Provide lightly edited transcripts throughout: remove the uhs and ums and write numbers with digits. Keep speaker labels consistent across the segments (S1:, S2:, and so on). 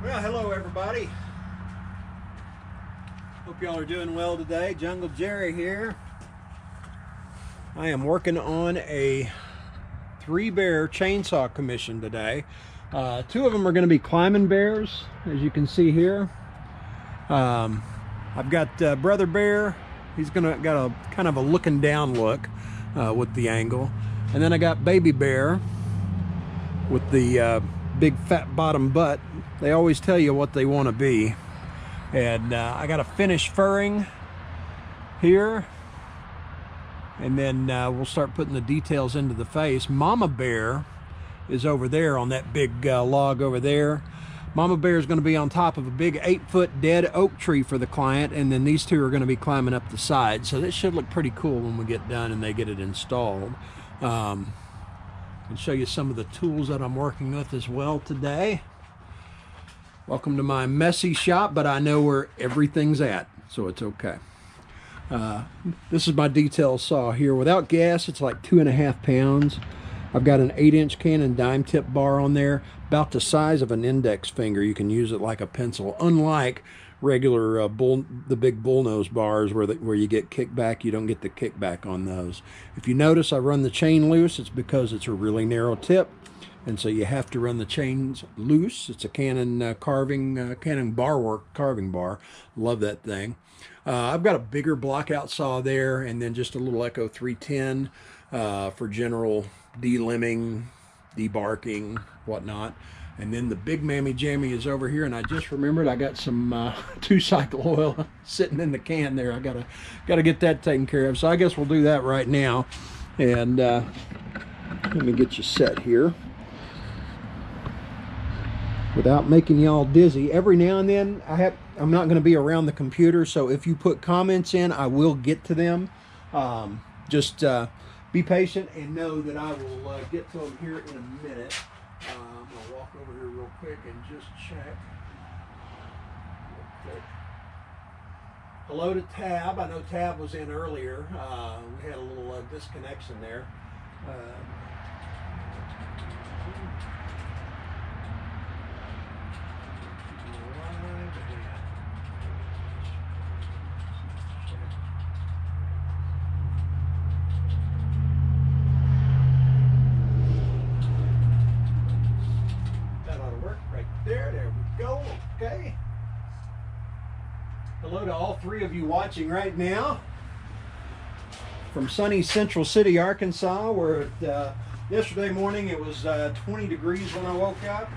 S1: Well, hello everybody. Hope y'all are doing well today. Jungle Jerry here. I am working on a 3-bear chainsaw commission today. 2 of them are going to be climbing bears, as you can see here. I've got Brother Bear. He's got a kind of a looking down look with the angle. And then I got Baby Bear with the big fat bottom butt. They always tell you what they want to be. And I got to finish furring here, and then we'll start putting the details into the face. Mama Bear is over there on that big log over there. Mama Bear is going to be on top of a big 8-foot dead oak tree for the client, and then these 2 are going to be climbing up the side. So this should look pretty cool when we get done and they get it installed. And show you some of the tools that I'm working with as well today. Welcome to my messy shop, but I know where everything's at, so it's okay. This is my detail saw here. Without gas, it's like 2.5 pounds. I've got an 8-inch Canon dime tip bar on there, about the size of an index finger. You can use it like a pencil, unlike regular the big bullnose bars where you get kickback. You don't get the kickback on those. If you notice, I run the chain loose. It's because it's a really narrow tip, and so you have to run the chains loose. It's a Canon Canon bar work carving bar. Love that thing. I've got a bigger blockout saw there, and then just a little Echo 310 for general delimbing, debarking, whatnot. And then the big mammy jammy is over here, and I just remembered I got some 2-cycle oil sitting in the can there. I gotta get that taken care of. So I guess we'll do that right now. And let me get you set here without making y'all dizzy. Every now and then I'm not going to be around the computer, so if you put comments in, I will get to them. Just be patient and know that I will get to them here in a minute. I'm going to walk over here real quick and just check. Hello to Tab. I know Tab was in earlier. We had a little disconnection there. There we go. Okay. Hello to all three of you watching right now from sunny Central City, Arkansas, where yesterday morning it was 20 degrees when I woke up.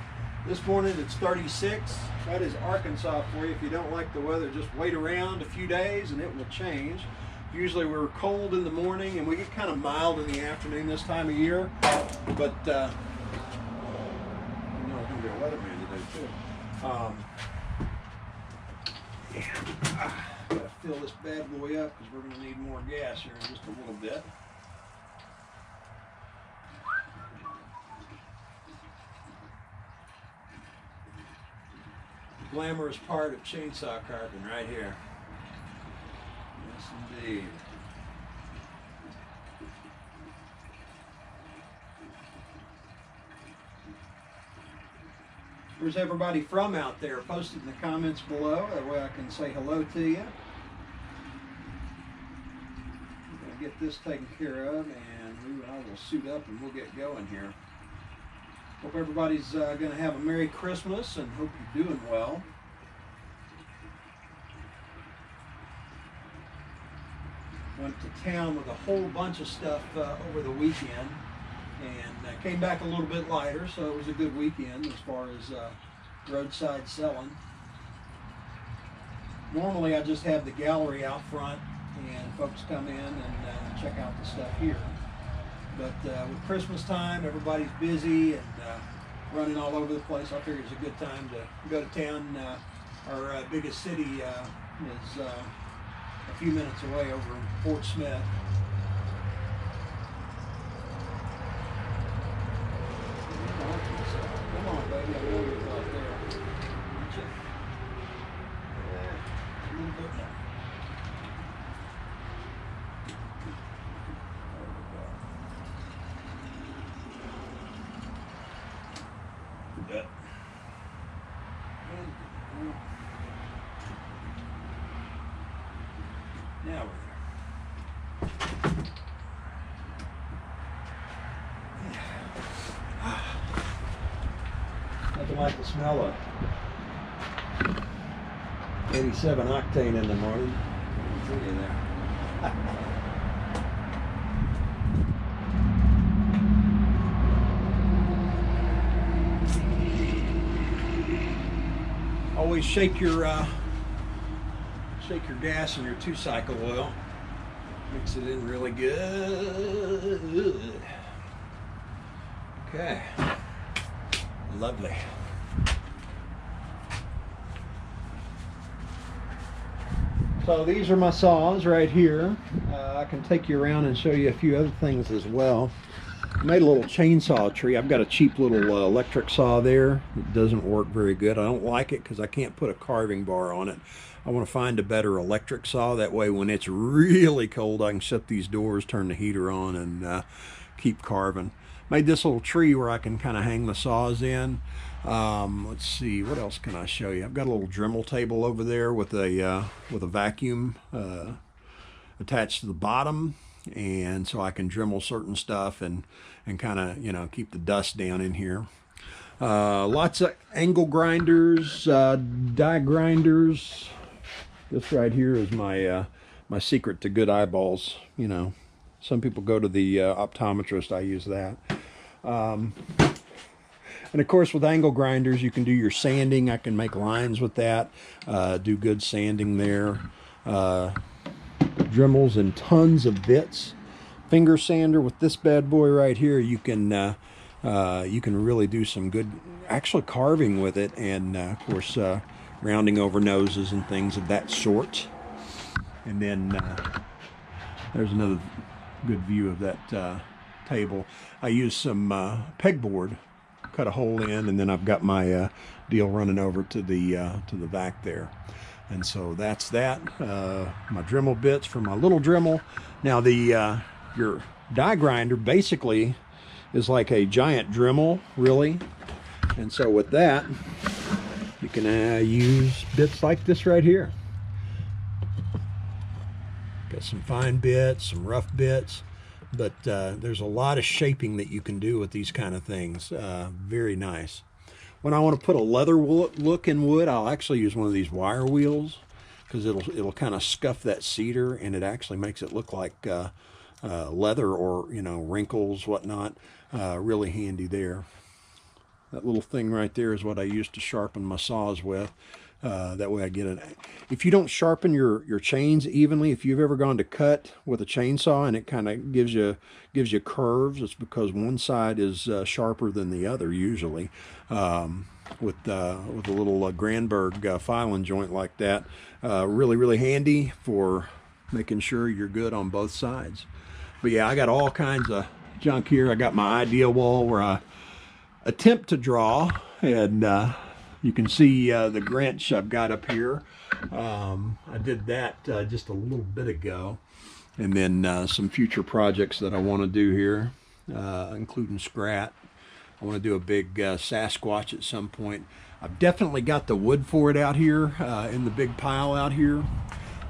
S1: This morning it's 36. That is Arkansas for you. If you don't like the weather, just wait around a few days and it will change. Usually we're cold in the morning and we get kind of mild in the afternoon this time of year. But, you know, it's going to be a weatherman today too. Yeah, gotta fill this bad boy up because we're going to need more gas here in just a little bit. Glamorous part of chainsaw carving right here. Yes, indeed. Where's everybody from out there? Post it in the comments below. That way I can say hello to you. I'm going to get this taken care of, and I will suit up and we'll get going here. Hope everybody's going to have a Merry Christmas and hope you're doing well. Went to town with a whole bunch of stuff over the weekend and came back a little bit lighter, so it was a good weekend as far as roadside selling. Normally I just have the gallery out front and folks come in and check out the stuff here. But with Christmas time, everybody's busy and running all over the place. I figured it's a good time to go to town. Our biggest city is a few minutes away over in Fort Smith. Come on, baby, I know you're out there. Aren't you? Yeah, a little bit more. There we go. Now we're there. Nothing like the smell of 87 octane in the morning. I'll tell you there. Always shake your gas in your 2-cycle oil. Mix it in really good. Okay, lovely. So these are my saws right here. I can take you around and show you a few other things as well. I made a little chainsaw tree. I've got a cheap little electric saw there. It doesn't work very good. I don't like it because I can't put a carving bar on it. I want to find a better electric saw. That way when it's really cold, I can shut these doors, turn the heater on, and keep carving. Made this little tree where I can kind of hang the saws in. Let's see, what else can I show you? I've got a little Dremel table over there with a vacuum attached to the bottom, and so I can Dremel certain stuff and kind of, you know, keep the dust down in here. Lots of angle grinders, die grinders. This right here is my my secret to good eyeballs. You know, some people go to the optometrist. I use that. And of course with angle grinders you can do your sanding. I can make lines with that, do good sanding there. Dremels and tons of bits. Finger sander with this bad boy right here, you can really do some good actual carving with it, and of course rounding over noses and things of that sort. And then there's another good view of that table. I use some pegboard, cut a hole in, and then I've got my deal running over to the vac there. And so that's that. My Dremel bits for my little Dremel. Now your die grinder basically is like a giant Dremel, really. And so with that, you can use bits like this right here. Got some fine bits, some rough bits, but there's a lot of shaping that you can do with these kind of things. Very nice. When I want to put a leather look in wood, I'll actually use one of these wire wheels. because it'll kind of scuff that cedar, and it actually makes it look like leather or, you know, wrinkles, whatnot. Really handy there. That little thing right there is what I use to sharpen my saws with. That way I get it. If you don't sharpen your chains evenly, if you've ever gone to cut with a chainsaw and it kind of gives you curves, it's because one side is sharper than the other usually. With a little Grandberg filing joint like that, really handy for making sure you're good on both sides. But yeah, I got all kinds of junk here. I got my idea wall where I attempt to draw, and you can see the Grinch I've got up here. I did that just a little bit ago, and then some future projects that I want to do here, including Scrat. I want to do a big Sasquatch at some point. I've definitely got the wood for it out here in the big pile out here.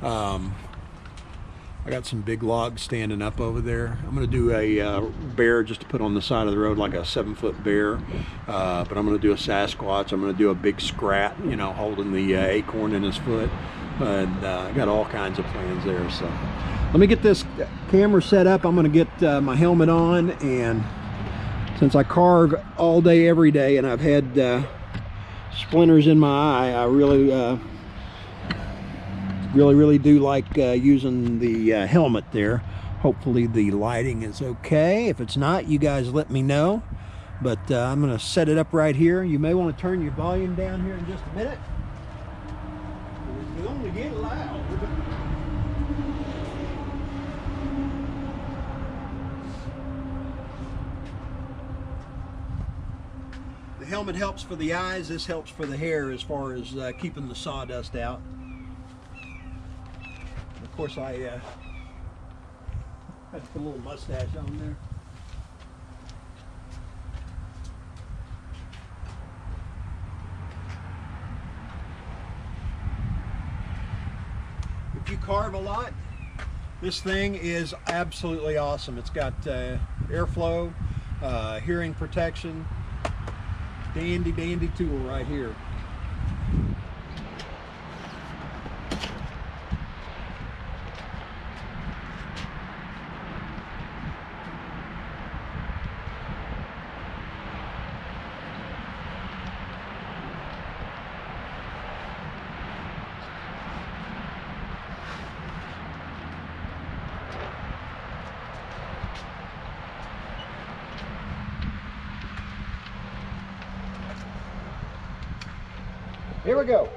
S1: I got some big logs standing up over there. I'm going to do a bear just to put on the side of the road, like a 7-foot bear. But I'm going to do a Sasquatch. I'm going to do a big Scrat, you know, holding the acorn in his foot. And I got all kinds of plans there. So let me get this camera set up. I'm going to get my helmet on, and since I carve all day every day and I've had splinters in my eye, I really do like using the helmet there. Hopefully the lighting is okay. If it's not, you guys let me know. But I'm going to set it up right here. You may want to turn your volume down here in just a minute. It's going to get loud. The helmet helps for the eyes. This helps for the hair as far as keeping the sawdust out. Of course, I had to put a little mustache on there. If you carve a lot, this thing is absolutely awesome. It's got airflow, hearing protection. Dandy tool right here. Here we go.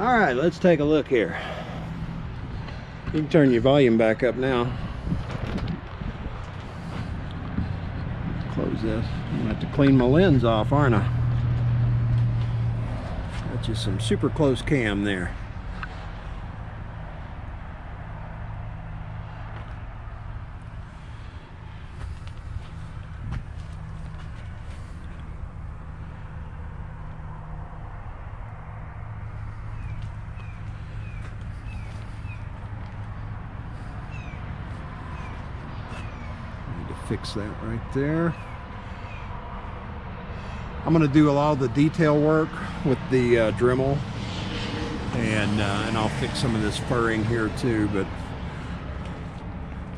S1: All right, let's take a look here. You can turn your volume back up now. Close this. I'm gonna have to clean my lens off, aren't I? Got you some super close cam there. Fix that right there. I'm going to do a lot of the detail work with the Dremel, and I'll fix some of this furring here too.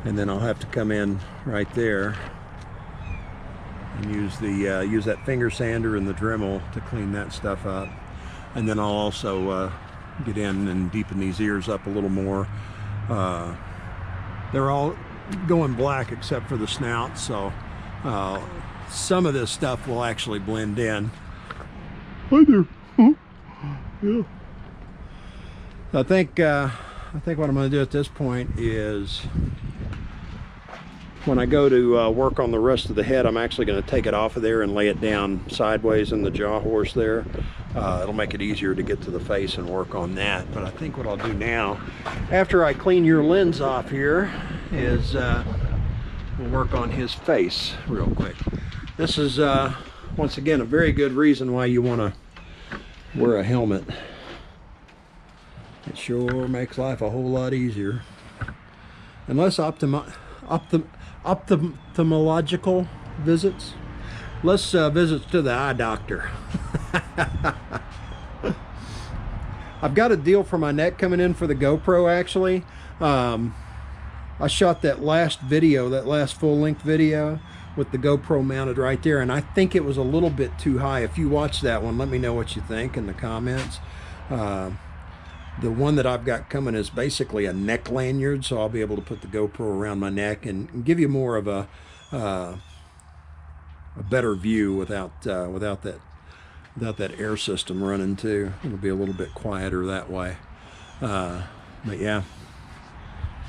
S1: And then I'll have to come in right there and use that finger sander and the Dremel to clean that stuff up. And then I'll also get in and deepen these ears up a little more. They're all going black except for the snout, so some of this stuff will actually blend in. Hi there. Yeah. I think what I'm going to do at this point is, when I go to work on the rest of the head, I'm actually going to take it off of there and lay it down sideways in the jaw horse there. It'll make it easier to get to the face and work on that. But I think what I'll do now, after I clean your lens off here, is we'll work on his face real quick. This is once again a very good reason why you want to wear a helmet. It sure makes life a whole lot easier. And less ophthalmological visits. Less visits to the eye doctor. I've got a deal for my neck coming in for the GoPro, actually. I shot that last video, that last full-length video with the GoPro mounted right there, and I think it was a little bit too high. If you watch that one, let me know what you think in the comments. The one that I've got coming is basically a neck lanyard, so I'll be able to put the GoPro around my neck and give you more of a better view without that air system running too. It'll be a little bit quieter that way. But yeah,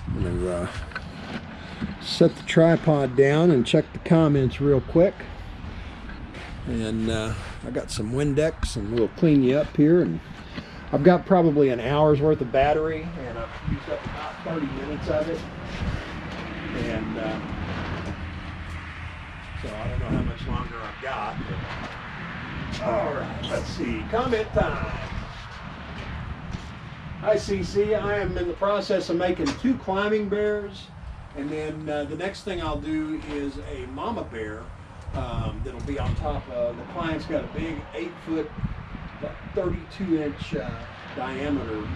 S1: I'm gonna set the tripod down and check the comments real quick. And I got some Windex, and we'll clean you up here. And I've got probably an hour's worth of battery, and I've used up about 30 minutes of it. And so I don't know how much longer I've got. But all right, let's see. Comment time. Hi CC, I am in the process of making 2 climbing bears, and then the next thing I'll do is a mama bear that'll be on top of. The client's got a big 8-foot, 32-inch diameter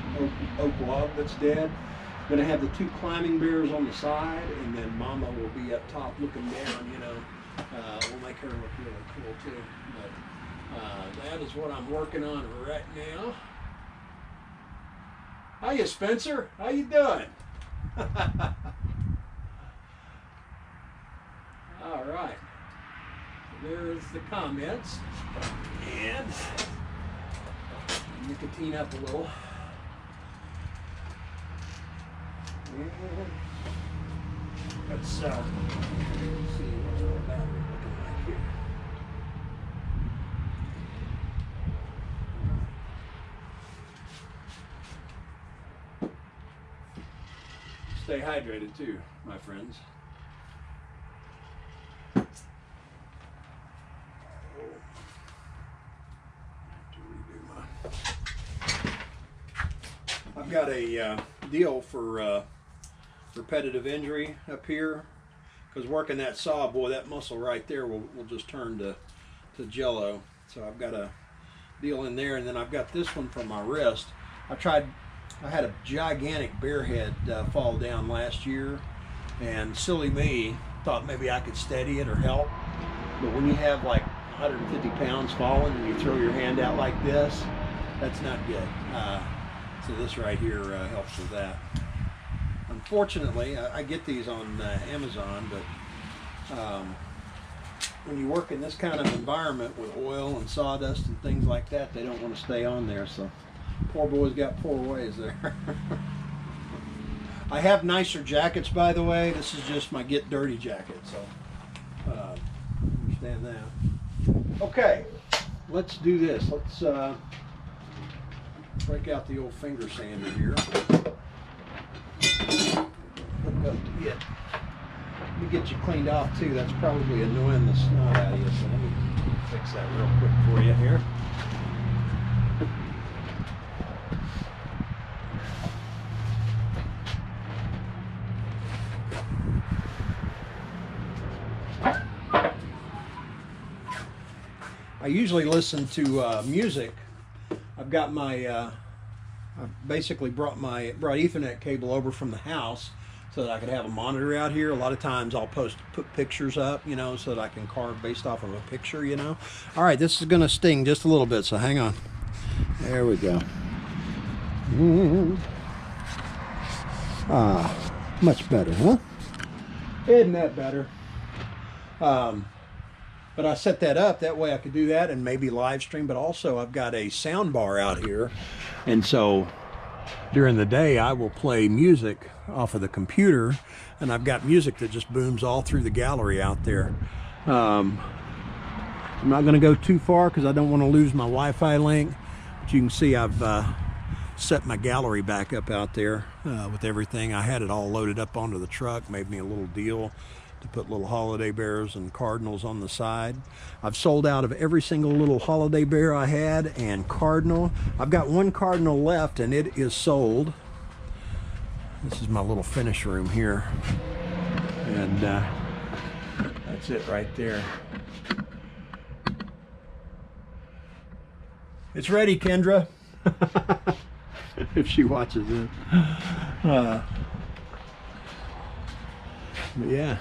S1: oak log that's dead. I'm going to have the 2 climbing bears on the side, and then mama will be up top looking down, you know. We'll make her look really cool too. But that is what I'm working on right now. Hiya, Spencer. How you doing? All right. There's the comments. And nicotine up a little. And let's see what's our battery looking like here. Stay hydrated too, my friends. I've got a deal for repetitive injury up here, because working that saw, boy, that muscle right there will just turn to jello. So I've got a deal in there, and then I've got this one for my wrist. I had a gigantic bear head fall down last year, and silly me thought maybe I could steady it or help. But when you have like 150 pounds falling and you throw your hand out like this, that's not good. So this right here helps with that. Unfortunately, I get these on Amazon, but when you work in this kind of environment with oil and sawdust and things like that, they don't want to stay on there. So Poor boy's got poor ways there. I have nicer jackets, by the way. This is just my get dirty jacket, so understand that. Okay, let's do this. Let's break out the old finger sander here. Hook up to it. Let me get you cleaned off too. That's probably annoying the snot out of you, so let me fix that real quick for you here. I usually listen to music. I've got my, I basically brought Ethernet cable over from the house so that I could have a monitor out here. A lot of times I'll put pictures up, you know, so that I can carve based off of a picture, you know. All right, this is gonna sting just a little bit, so hang on. There we go. Much better, huh? Isn't that better? But I set that up that way I could do that and maybe live stream, but also I've got a sound bar out here, and so during the day I will play music off of the computer, and I've got music that just booms all through the gallery out there. I'm not going to go too far because I don't want to lose my Wi-Fi link, but you can see I've set my gallery back up out there with everything. I had it all loaded up onto the truck, made me a little deal to put little holiday bears and cardinals on the side. I've sold out of every single little holiday bear I had and cardinal. I've got one cardinal left and it is sold. This is my little finish room here. And that's it right there. It's ready, Kendra. If she watches it. But yeah.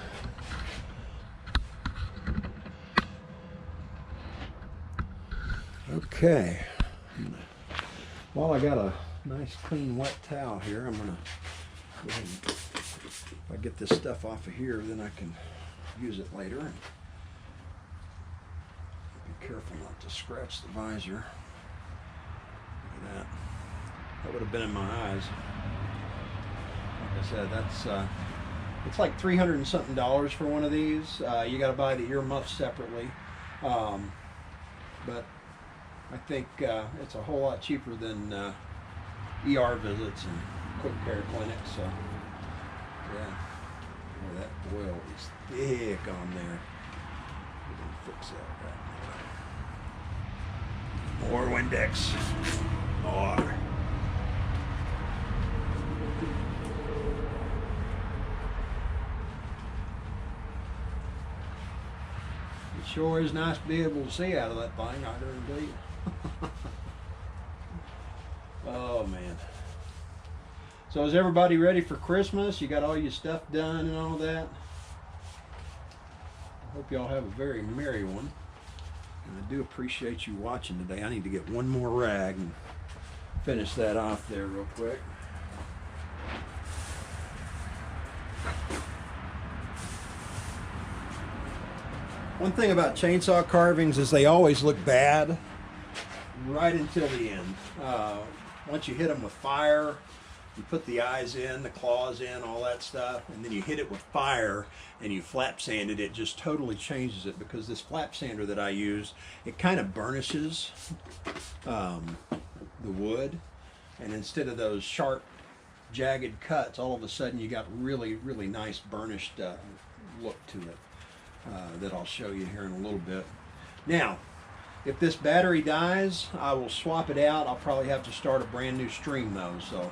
S1: Okay, while I got a nice clean wet towel here, I'm gonna go ahead and, if I get this stuff off of here, then I can use it later. And be careful not to scratch the visor. Look at that. That would have been in my eyes. Like I said, that's it's like $300 and something for one of these. You got to buy the earmuffs separately, but I think it's a whole lot cheaper than ER visits and quick care clinics. So yeah, boy, that oil is thick on there. We can fix that right now. More Windex. More. It sure is nice to be able to see out of that thing, I guarantee you. Oh man. So is everybody ready for Christmas? You got all your stuff done and all that? I hope y'all have a very merry one. And I do appreciate you watching today. I need to get one more rag and finish that off there real quick. One thing about chainsaw carvings is they always look bad right until the end. Once you hit them with fire, you put the eyes in, the claws in, all that stuff, and then you hit it with fire and you flap sand it, it just totally changes it, because this flap sander that I use, it kind of burnishes the wood, and instead of those sharp, jagged cuts, all of a sudden you got really, really nice burnished look to it. That I'll show you here in a little bit. Now, if this battery dies, I will swap it out. I'll probably have to start a brand new stream though, so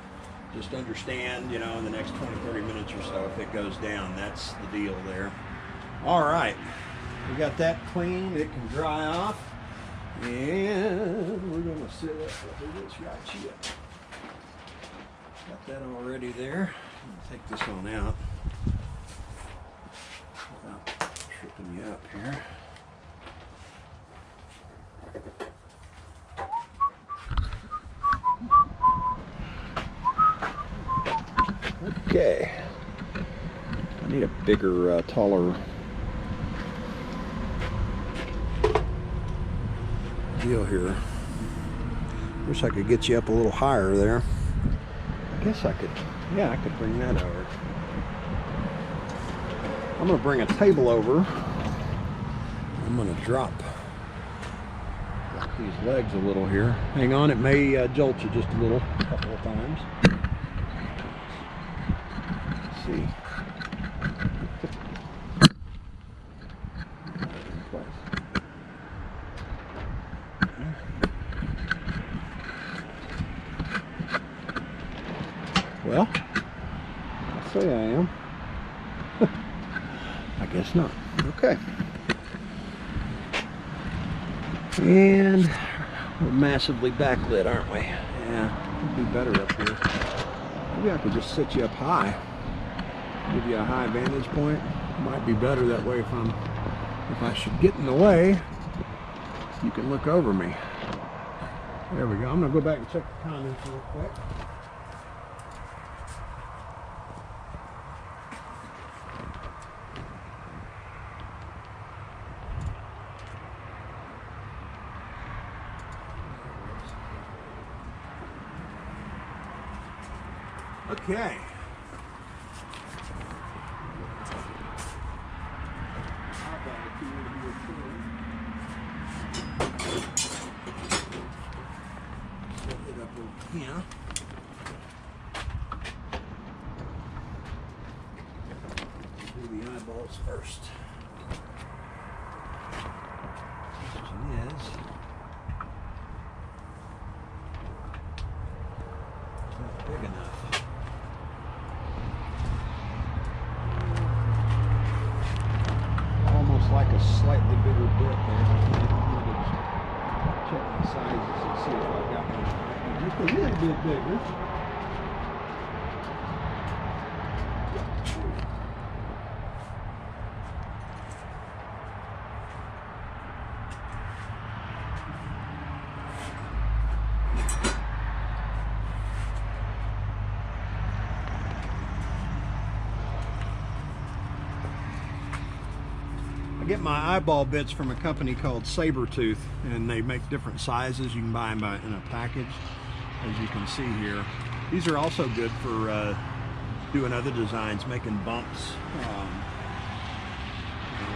S1: just understand, you know, in the next 20-30 minutes or so, if it goes down, that's the deal there. All right, we got that clean. It can dry off, and we're gonna sit up with this right here. Got that already there. I'll take this on out. Tripping you up here. Okay. I need a bigger, taller deal here. Wish I could get you up a little higher there. I guess I could, yeah, I could bring that over. I'm gonna bring a table over. I'm gonna drop these legs a little here. Hang on, it may jolt you just a little, a couple of times. Let's see. Well, I'll say I am. I guess not. Okay. And we're massively backlit, aren't we? Yeah, it'd be better up here. Maybe I could just sit you up high. Give you a high vantage point. Might be better that way if I should get in the way, you can look over me. There we go. I'm gonna go back and check the comments real quick. Okay. Set it up over here. Do the eyeballs first. Question is not big enough. Like a slightly bigger bit there. I'm going to check my sizes and see if I've got one just a little bit bigger. I get my eyeball bits from a company called Sabertooth, and they make different sizes. You can buy them in a package, as you can see here. These are also good for doing other designs, making bumps, you know,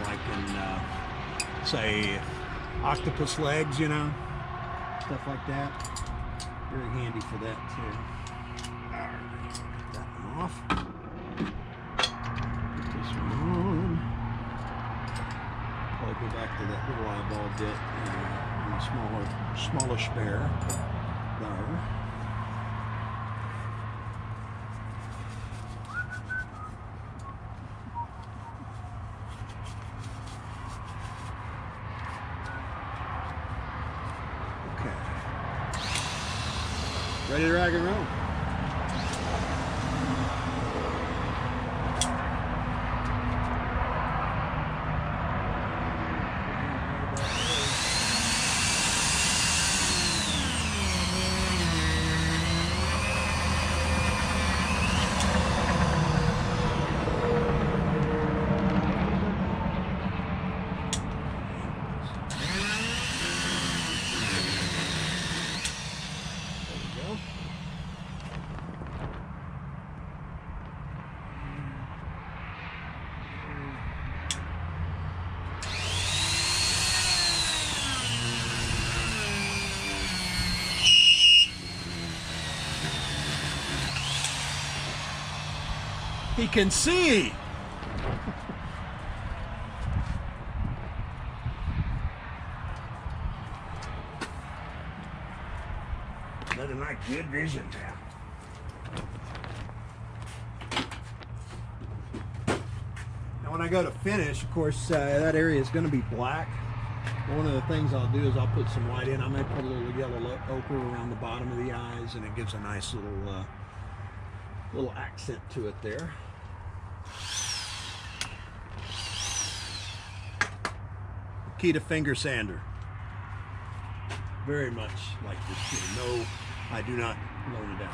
S1: like in say octopus legs, you know, stuff like that. Very handy for that too. All right, get that one off. Put this one on. I'll go back to that little eyeball bit and a smallish bear there. Okay. Ready to rock and roll? He can see. Nothing like good vision now. Now when I go to finish, of course, that area is going to be black. One of the things I'll do is I'll put some white in. I may put a little yellow ochre around the bottom of the eyes, and it gives a nice little accent to it there. Makita finger sander. Very much like this kid. No, I do not load it down.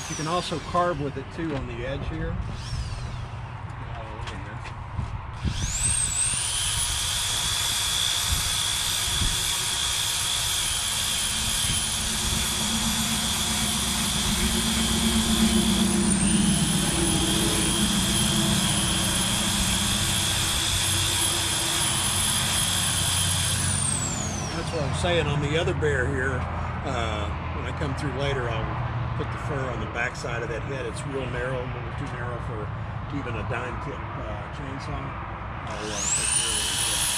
S1: You can also carve with it too on the edge here. That's what I'm saying on the other bear here. When I come through later, I'll put the fur on the back side of that head. It's real narrow, a little too narrow for even a dime tip chainsaw. I'll take care of it.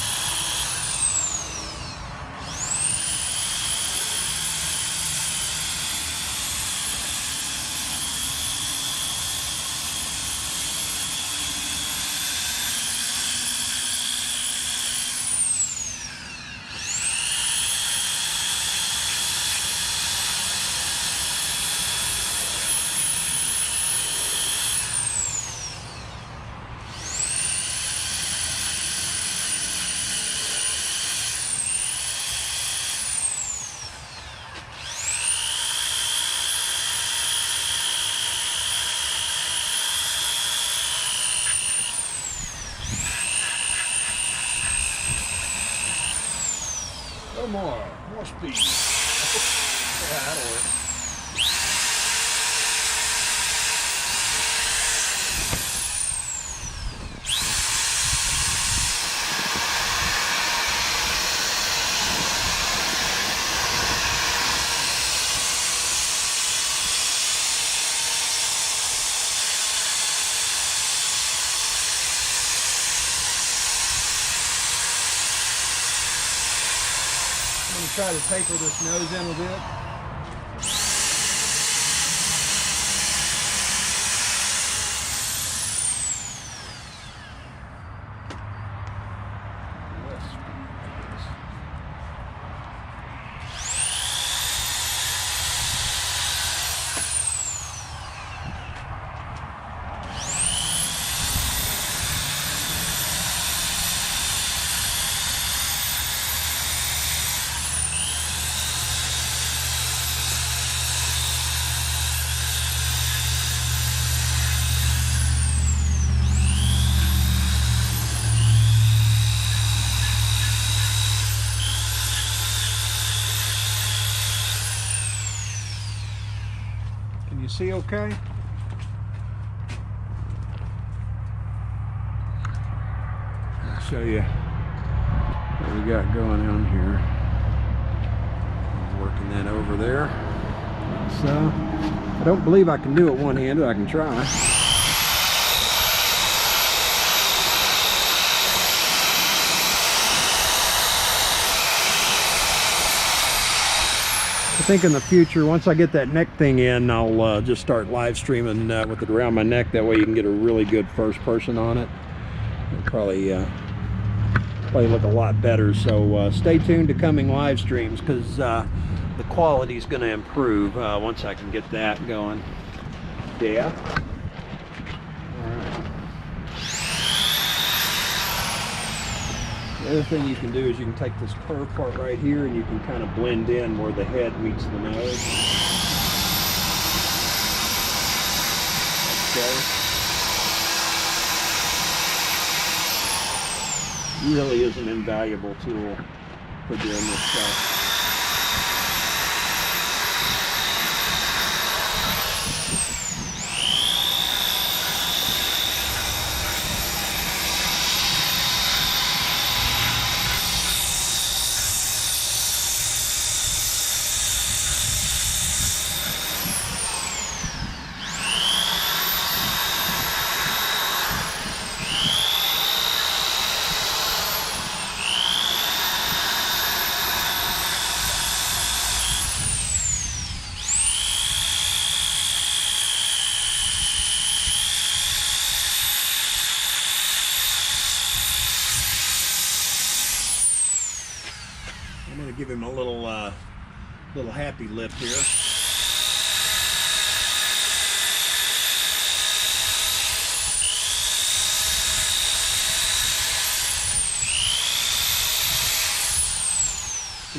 S1: More speed. Yeah, that'll work. I'm going to try to taper this nose in a bit. Can you see okay? I'll show you what we got going on here. I'm working that over there. So, I don't believe I can do it one-handed. I can try. I think in the future, once I get that neck thing in, I'll just start live streaming with it around my neck. That way you can get a really good first person on it. It'll probably look a lot better. So stay tuned to coming live streams, because the quality is going to improve once I can get that going. Yeah. The other thing you can do is you can take this curved part right here and you can kind of blend in where the head meets the nose. Okay. Really is an invaluable tool for doing this stuff. I'm going to give him a little happy lip here.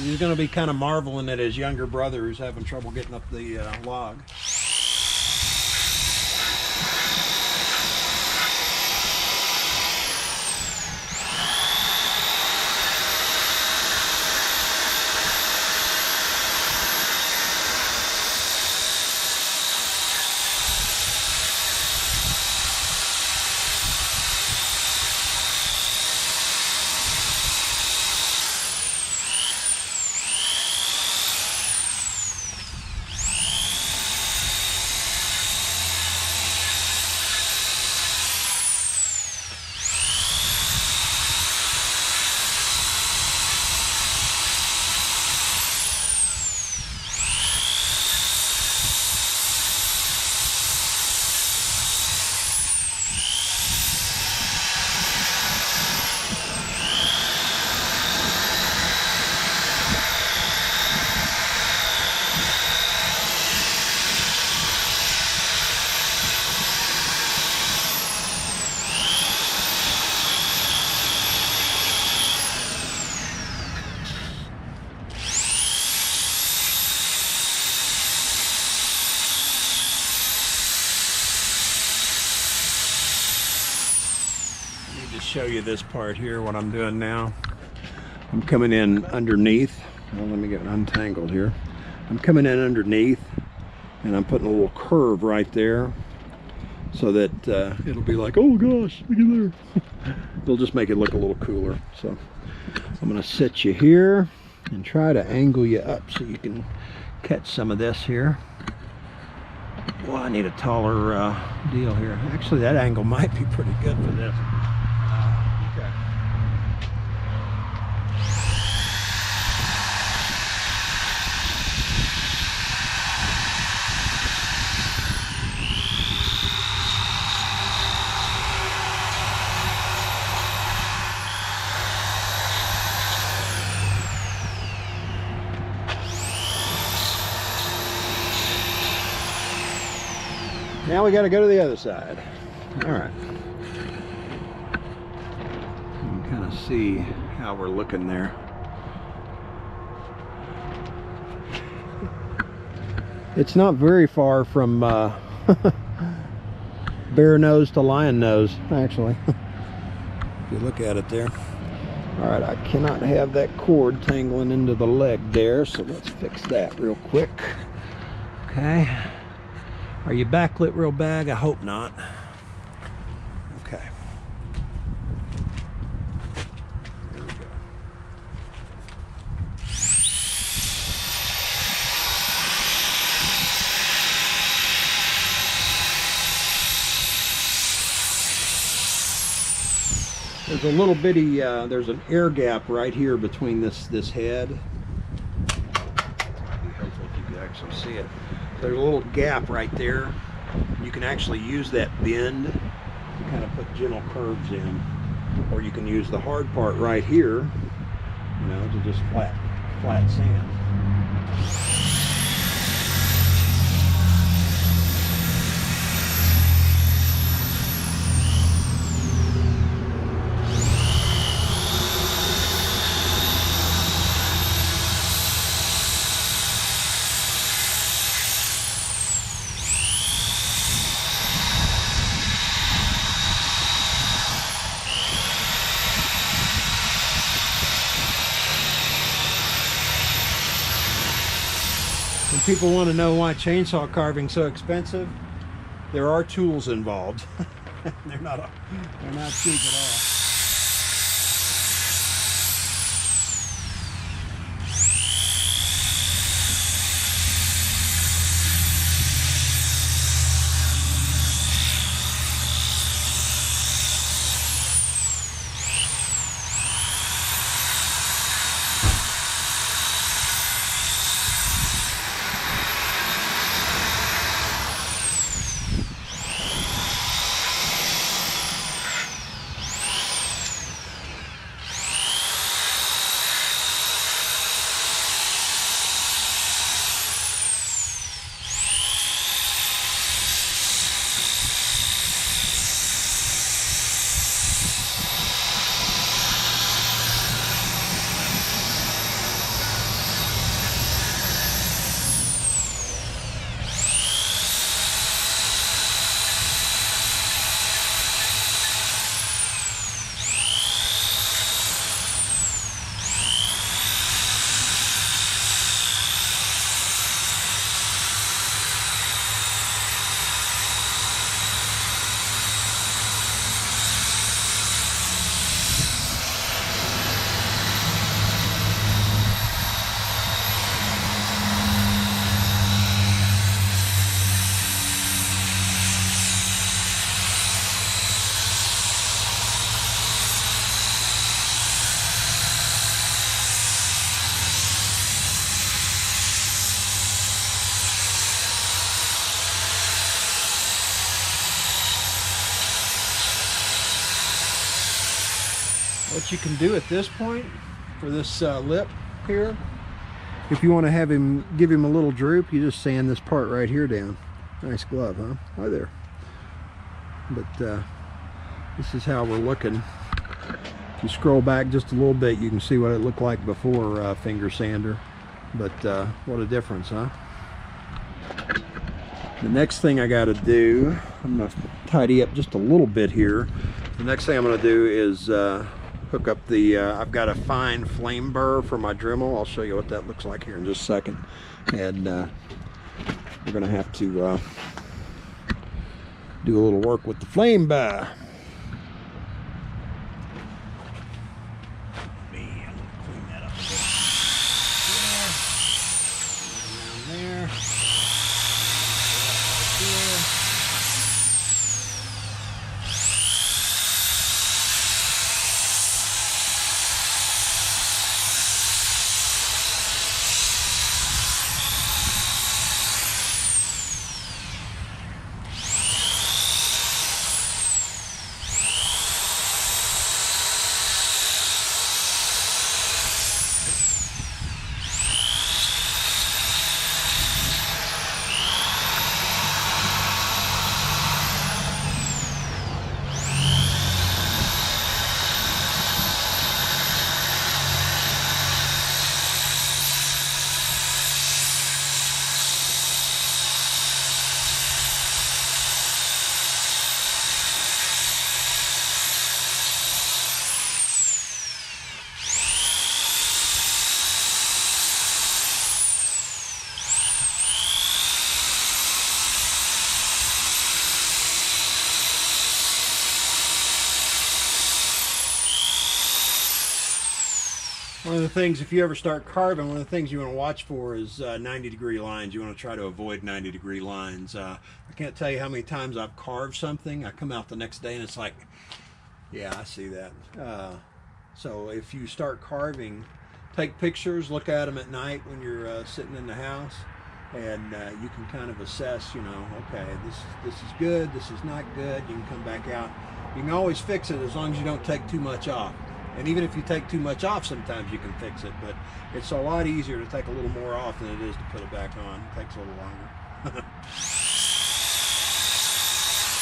S1: He's going to be kind of marveling at his younger brother who's having trouble getting up the log. show you this part here, what I'm doing now. I'm coming in underneath. Well, let me get untangled here. I'm coming in underneath and I'm putting a little curve right there so that it'll be like, oh gosh, look at there. It'll just make it look a little cooler. So I'm going to set you here and try to angle you up so you can catch some of this here. Well, I need a taller deal here. Actually, that angle might be pretty good for this. Okay. Now we got to go to the other side. All right. You can kind of see how we're looking there. It's not very far from bear nose to lion nose, actually. If you look at it there. All right, I cannot have that cord tangling into the leg there, so let's fix that real quick. Okay. Are you backlit real bad? I hope not. Okay. There we go. There's a little bitty, there's an air gap right here between this head. It'd be helpful if you could actually see it. There's a little gap right there. You can actually use that bend to kind of put gentle curves in. Or you can use the hard part right here, you know, to just flat sand. When people want to know why chainsaw carving is so expensive, there are tools involved. they're not cheap at all. What you can do at this point for this lip here, if you want to have him, give him a little droop, you just sand this part right here down. Nice glove, huh? Hi there. But this is how we're looking. If you scroll back just a little bit, you can see what it looked like before finger sander. But what a difference, huh? The next thing I got to do, I'm going to tidy up just a little bit here. The next thing I'm going to do is hook up the, I've got a fine flame burr for my Dremel. I'll show you what that looks like here in just a second. And we're going to have to do a little work with the flame burr. One of the things, if you ever start carving, one of the things you want to watch for is 90-degree lines. You want to try to avoid 90-degree lines. I can't tell you how many times I've carved something. I come out the next day and it's like, yeah, I see that. So if you start carving, take pictures, look at them at night when you're sitting in the house, and you can kind of assess, you know, okay, this is good, this is not good. You can come back out. You can always fix it as long as you don't take too much off. And even if you take too much off, sometimes you can fix it, but it's a lot easier to take a little more off than it is to put it back on. It takes a little longer.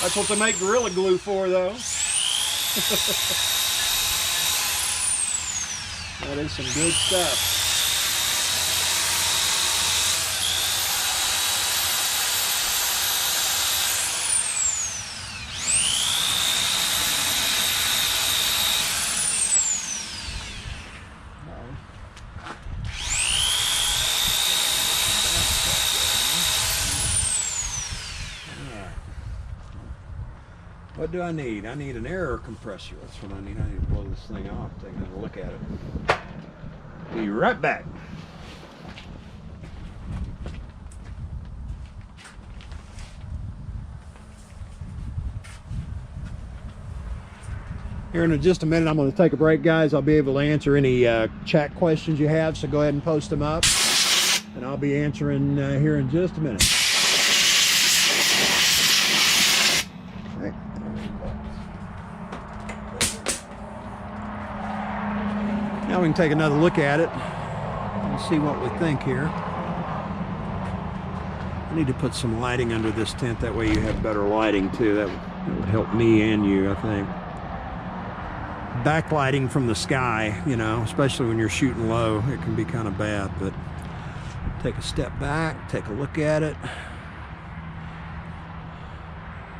S1: That's what they make Gorilla Glue for, though. That is some good stuff. What do I need? I need an air compressor. That's what I need. I need to blow this thing off. Take another look at it. Be right back. Here in just a minute, I'm going to take a break, guys. I'll be able to answer any chat questions you have, so go ahead and post them up. And I'll be answering here in just a minute. Now we can take another look at it and see what we think here. I need to put some lighting under this tent, that way you have better lighting too. That would help me and you, I think. Backlighting from the sky, you know, especially when you're shooting low, it can be kind of bad, but take a step back, take a look at it.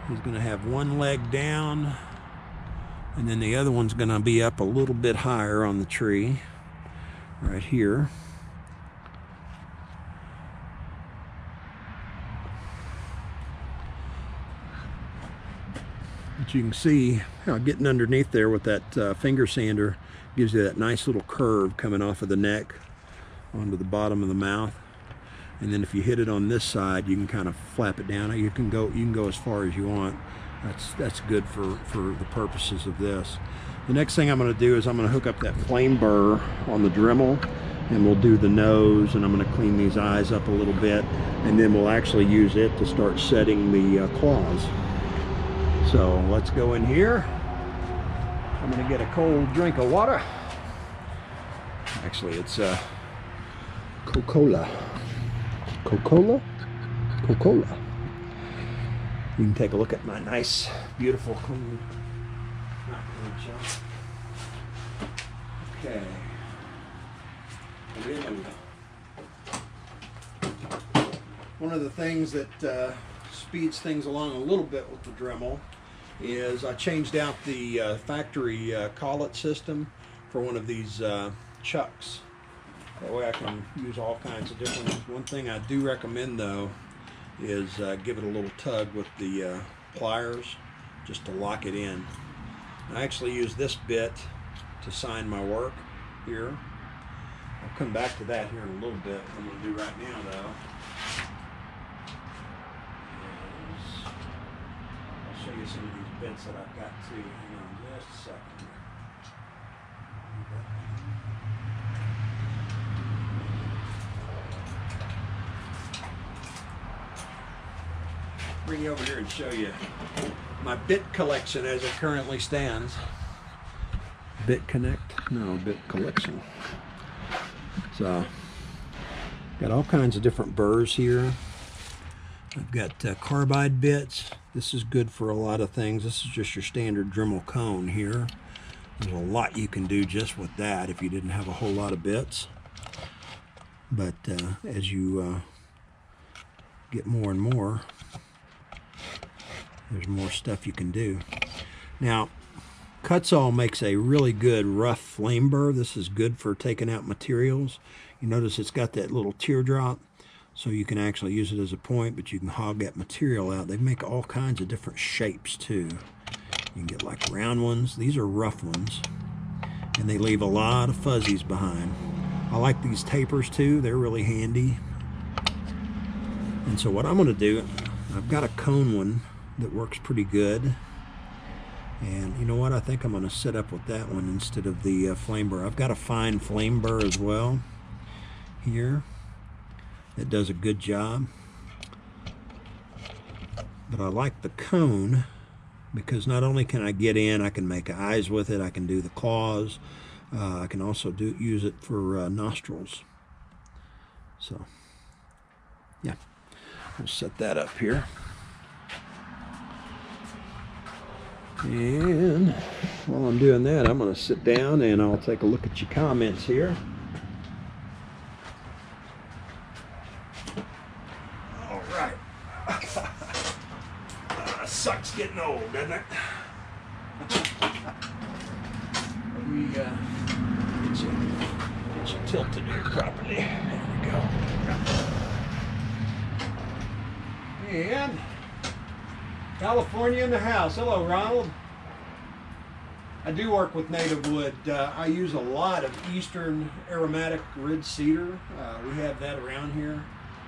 S1: He's going to have one leg down, and then the other one's going to be up a little bit higher on the tree, right here. But you can see how getting underneath there with that finger sander gives you that nice little curve coming off of the neck onto the bottom of the mouth. And then if you hit it on this side, you can kind of flap it down. You can go as far as you want. That's good for the purposes of this. The next thing I'm going to do is I'm going to hook up that flame burr on the Dremel, and we'll do the nose, and I'm going to clean these eyes up a little bit, and then we'll actually use it to start setting the claws. So let's go in here. I'm going to get a cold drink of water. Actually, it's Coca-Cola. Coca-Cola? Coca-Cola. You can take a look at my nice, beautiful clean. Okay. One of the things that speeds things along a little bit with the Dremel is I changed out the factory collet system for one of these chucks. That way I can use all kinds of different ones. One thing I do recommend though is give it a little tug with the pliers just to lock it in. I actually use this bit to sign my work here. I'll come back to that here in a little bit. What I'm going to do right now though is I'll show you some of these bits that I've got too. Hang on just a second. Bring you over here and show you my bit collection as it currently stands. Bit Connect? No, bit collection. So, got all kinds of different burrs here. I've got carbide bits. This is good for a lot of things. This is just your standard Dremel cone here. There's a lot you can do just with that if you didn't have a whole lot of bits. But as you get more and more, there's more stuff you can do. Now, Kutzall makes a really good rough flame burr. This is good for taking out materials. You notice it's got that little teardrop, so you can actually use it as a point, but you can hog that material out. They make all kinds of different shapes too. You can get like round ones. These are rough ones, and they leave a lot of fuzzies behind. I like these tapers too. They're really handy. And so what I'm going to do, I've got a cone one that works pretty good, and you know what, I think I'm going to set up with that one instead of the flame burr. I've got a fine flame burr as well here that does a good job, but I like the cone because not only can I get in, I can make eyes with it, I can do the claws, I can also use it for nostrils. So yeah, we'll set that up here. And while I'm doing that, I'm going to sit down and I'll take a look at your comments here. All right. Sucks getting old, doesn't it? We get you tilted here properly. There we go. And California in the house. Hello, Ronald. I do work with native wood. I use a lot of eastern aromatic red cedar. We have that around here.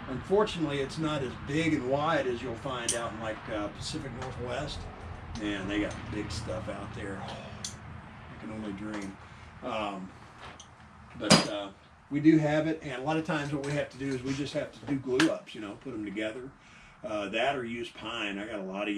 S1: Unfortunately, it's not as big and wide as you'll find out in like Pacific Northwest. Man, they got big stuff out there. I can only dream. But we do have it, and a lot of times what we have to do is we just have to do glue ups, you know, put them together. That or use pine. I got a lot of